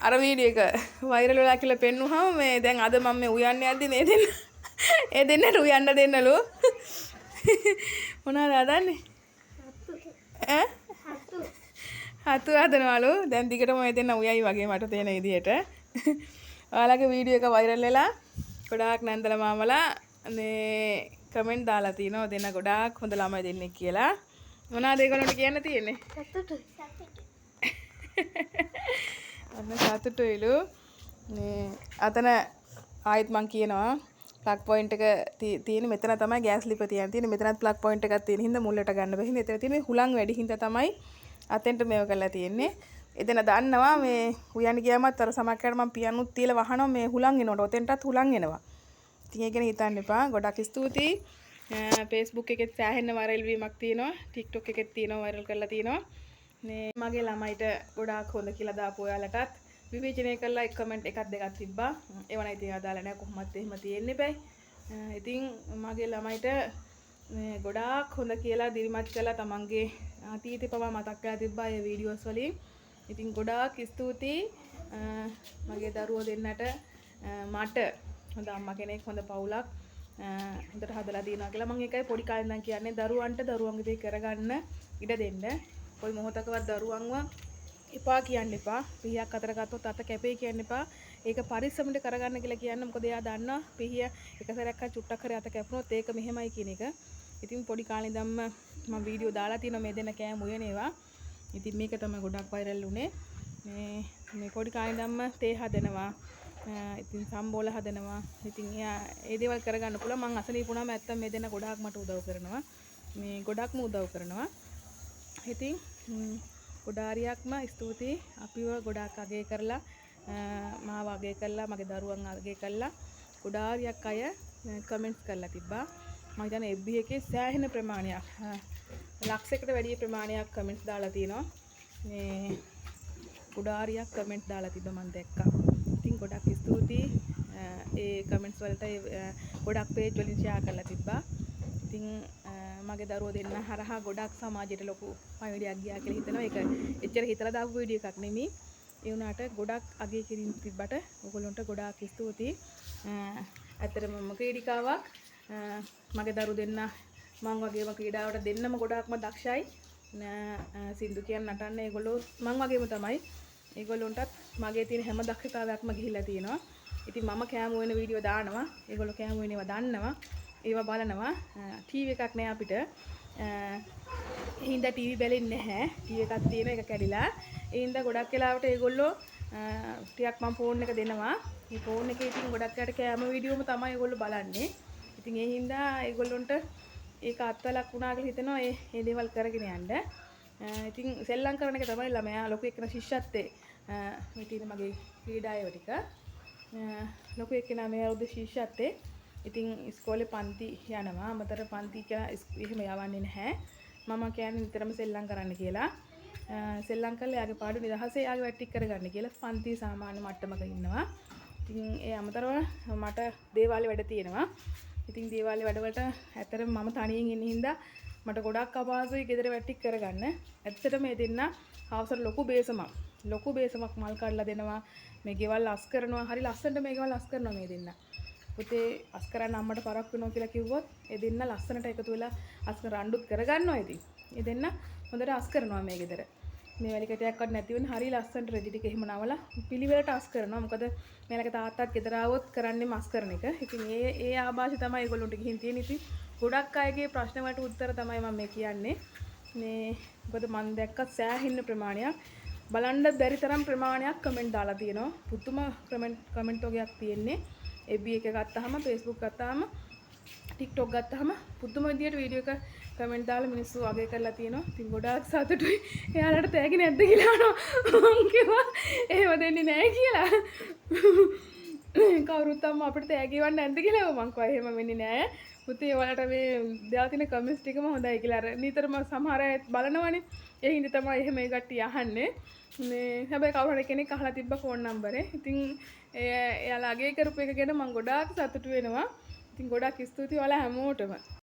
අර වීඩියෝ එක වෛරල් වෙලා කියලා පෙන්නුවාම මේ දැන් අද මම මේ උයන්න යද්දි මේ දෙන්න ඒ දෙන්නට උයන්න දෙන්නලු මොනවද හදන්නේ ඈ හතු හදනවලු දැන් දිගටම මේ දෙන්න උයයි වගේ මට තේන විදියට ඔයාලගේ වීඩියෝ එක වෛරල් වෙලා ගොඩාක් නැන්දලා මාමලා මේ කමෙන්ට් දාලා තිනවා දෙන්න ගොඩාක් හොඳ ළමයි දෙන්නෙක් කියලා මොනවද ඒගොල්ලන්ට කියන්න තියෙන්නේ අන්න සතුටුයිලු මේ අතන ආයෙත් මං කියනවා ප්ලග් පොයින්ට් එක තියෙන මෙතන තමයි ගෑස් ලිප තියන් තියෙන්නේ මෙතනත් ප්ලග් පොයින්ට් එකක් තියෙන හින්දා මුල්ලට ගන්න බැහැ හින්දා එතන තියෙන මේ හුලං වැඩි හින්දා තමයි අතෙන්ට මේව කරලා තියෙන්නේ එතන දන්නවා මේ උයන් ගියාමත් අර සමහරකට මම පියන්නුත් තියලා වහනවා මේ හුලං එනකොට ඔතෙන්ටත් හුලං එනවා ඉතින් ඒක ගැන හිතන්න එපා ගොඩක් ස්තුතියි Facebook එකෙත් සෑහෙන වෛරල් වීමක් තියෙනවා TikTok එකෙත් තියෙනවා වෛරල් කරලා තියෙනවා මේ මගේ ළමයිට ගොඩාක් හොඳ කියලා දාපු ඔයාලටත් විවේචනය කළා එක කමෙන්ට් එකක් දෙකක් තිබ්බා ඒව නම් ඉතින් අදාළ නැහැ කොහොමත් එහෙම තියෙන්නේ බෑ ඉතින් මගේ ළමයිට මේ ගොඩාක් හොඳ කියලා දිරිමත් කළා තමන්ගේ අතීතේ පවා මතක් කරලා තිබ්බා ඒ වීඩියෝස් වලින් ඉතින් ගොඩාක් ස්තුතියි මගේ දරුවෝ දෙන්නට මට හොඳ අම්මා කෙනෙක් හොඳ පවුලක් හොඳට හදලා දිනවා කියලා මම ඒකයි පොඩි කාලේ ඉඳන් කියන්නේ දරුවන්ට දරුවන්ගේ දේ කරගන්න ඉඩ දෙන්න කොයි මොහොතකවත් දරුවන්ව එපා කියන්න එපා පිහියක් අතර ගත්තොත් අත කැපේ කියන්න එපා ඒක පරිස්සමට කරගන්න කියලා කියන්න මොකද එයා දන්නවා පිහිය එක සැරයක් හරි චුට්ටක් හරි අත කැපුණොත් ඒක මෙහෙමයි කියන එක ඉතින් පොඩි කාලේ ඉඳන්ම මම වීඩියෝ දාලා තියෙනවා මේ දෙන්න කෑම උයනේවා ඉතින් මේක තමයි ගොඩක් වෛරල් වුනේ මේ පොඩි කාලේ ඉඳන්ම තේ හදනවා ඉතින් සම්බෝල හදනවා ඉතින් එයා ඒ දේවල් කරගන්න පුළුවන් මං අසනීප වුණාම ඇත්තම මේ දෙන්න ගොඩාක් මට උදව් කරනවා මේ ගොඩක්ම උදව් කරනවා ඉතින් ගොඩාරියක්ම ස්තුතියි අපිව ගොඩාක් අගය කරලා මාව අගය කරලා මගේ දරුවන් අගය කරලා ගොඩාරියක් අය කමෙන්ට්ස් කරලා තිබ්බා මම හිතන්නේ FB එකේ සෑහෙන ප්‍රමාණයක් ලක්ෂයකට වැඩි ප්‍රමාණයක් කමෙන්ට්ස් දාලා තිනවා මේ ගොඩාරියක් කමෙන්ට් දාලා තිබ්බා මම දැක්කා ඉතින් ගොඩක් ස්තුතියි ඒ කමෙන්ට්ස් වලට ගොඩක් පේජ් වලින් ෂෙයා කරලා තිබ්බා ඉතින් මගේ දරුවෝ දෙන්න හරහා ගොඩක් සමාජයට ලොකු පණිවිඩයක් ගියා කියලා හිතනවා ඒක එච්චර හිතලා දාපු වීඩියෝ එකක් නෙමෙයි ඒ වුණාට ගොඩක් අගය කිරීම තිබ්බට ඔයගොල්ලන්ට ගොඩාක් ස්තුතියි ඇත්තටම මම ක්‍රීඩිකාවක් මගේ දරුවෝ දෙන්න මං වගේම ක්‍රීඩාවට දෙන්නම ගොඩාක්ම දක්ෂයි සින්දු කියන නටන්න ඒගොල්ලෝ මං වගේම තමයි ඒගොල්ලොන්ටත් මගේ තියෙන හැම දක්ෂතාවයක්ම ගිහිල්ලා තියෙනවා ඉතින් මම කෑම වෙන වීඩියෝ දානවා ඒගොල්ලෝ කෑම වෙනේවා දන්නවා ඒවා බලනවා ටීවී එකක් නෑ අපිට හින්දා ටීවී බැලෙන්නේ නැහැ ටීවී එකක් තියෙන එක කැඩිලා ඒ හින්දා ගොඩක් වෙලාවට ඒගොල්ලෝ ටිකක් මම ෆෝන් එක දෙනවා මේ ෆෝන් එකේ ඉතින් ගොඩක් යට කෑම වීඩියෝම තමයි ඒගොල්ලෝ බලන්නේ ඉතින් ඒ හින්දා ඒගොල්ලොන්ට ඒක අත්වලක් වුණා කියලා හිතනවා මේ දේවල් කරගෙන යන්න ඉතින් සෙල්ලම් කරන එක තමයි ළමයා ලොකු එක්කන ශිෂ්‍යත්වයේ මේ තියෙන මගේ ක්‍රීඩායව ටික ලොකු එක්කන මේ අවුරුදු ශිෂ්‍යත්වයේ ඉතින් ඉස්කෝලේ පන්ති යනවා අමතර පන්ති කියලා එහෙම යවන්නේ නැහැ මම කියන්නේ නිතරම සෙල්ලම් කරන්න කියලා සෙල්ලම් කරලා යාගේ පාඩු නිදහසේ යාගේ වැට්ටික් කරගන්න කියලා පන්ති සාමාන්‍ය මට්ටමක ඉන්නවා ඉතින් ඒ අමතරව මට දේවාලේ වැඩ තියෙනවා ඉතින් දේවාලේ වැඩවලට ඇත්තටම මම තනියෙන් ඉන්න හින්දා මට ගොඩක් අපහසුයි ගෙදර වැට්ටික් කරගන්න ඇත්තටම මේ දෙන්න හවසට ලොකු බේසමක් මල් කඩලා දෙනවා මේ ගෙවල් අස් කරනවා හරි ලස්සනට මේ ගෙවල් අස් කරනවා මේ දෙන්න පුතේ අස් කරන්න අම්මට පරක් වෙනවා කියලා කිව්වොත් ඒ දෙන්න ලස්සනට එකතු වෙලා අස් රණ්ඩුත් කරගන්නවා ඉතින් ඒ දෙන්න හොඳට අස් කරනවා මේ ගෙදර මේ වැලි කැටයක්වත් නැති වෙන හරි ලස්සනට රෙදි ටික එහෙම නවලා පිළිවෙලට අස් කරනවා මොකද මේලක තාත්තත් ගෙදර ආවොත් කරන්නේ මස් කරන එක ඉතින් ඒ ආభాෂය තමයි ඒගොල්ලොන්ට ගිහින් තියෙන ඉතින් ගොඩක් අයගේ ප්‍රශ්න වලට උත්තර තමයි මම මේ කියන්නේ මේ මොකද මම දැක්ක සෑහෙන ප්‍රමාණයක් බලන්න බැරි තරම් ප්‍රමාණයක් කමෙන්ට් දාලා තියෙනවා පුදුම කමෙන්ට් වගේක් තියෙන්නේ FB එක ගත්තාම Facebook ගත්තාම TikTok ගත්තාම පුදුම විදියට වීඩියෝ එක කමෙන්ට් දාලා මිනිස්සු අගය කරලා තියෙනවා. ඉතින් ගොඩාක් සතුටුයි. එයාලට තෑගි නැද්ද කියලා අහනවා. මං කිව්වා එහෙම දෙන්නේ නැහැ කියලා. කවුරුත් අම්මා අපිට තෑගි වන්න නැද්ද කියලා මං කිව්වා එහෙම වෙන්නේ නැහැ. පුතේ ඔයාලට මේ දාලා තියෙන කමෙන්ට්ස් ටිකම හොඳයි කියලා අර නිතරම සමහර අය බලනවනේ. ඒ හින්දා තමයි එහෙම ඒ කට්ටිය අහන්නේ. මේ හැබැයි කවුරු හරි කෙනෙක් අහලා තිබ්බ ෆෝන් නම්බරේ. ඉතින් එයාලා අගය කරපු එක ගැන මම ගොඩාක් සතුටු වෙනවා. ඉතින් ගොඩාක් ස්තුතියි ඔයාලා හැමෝටම.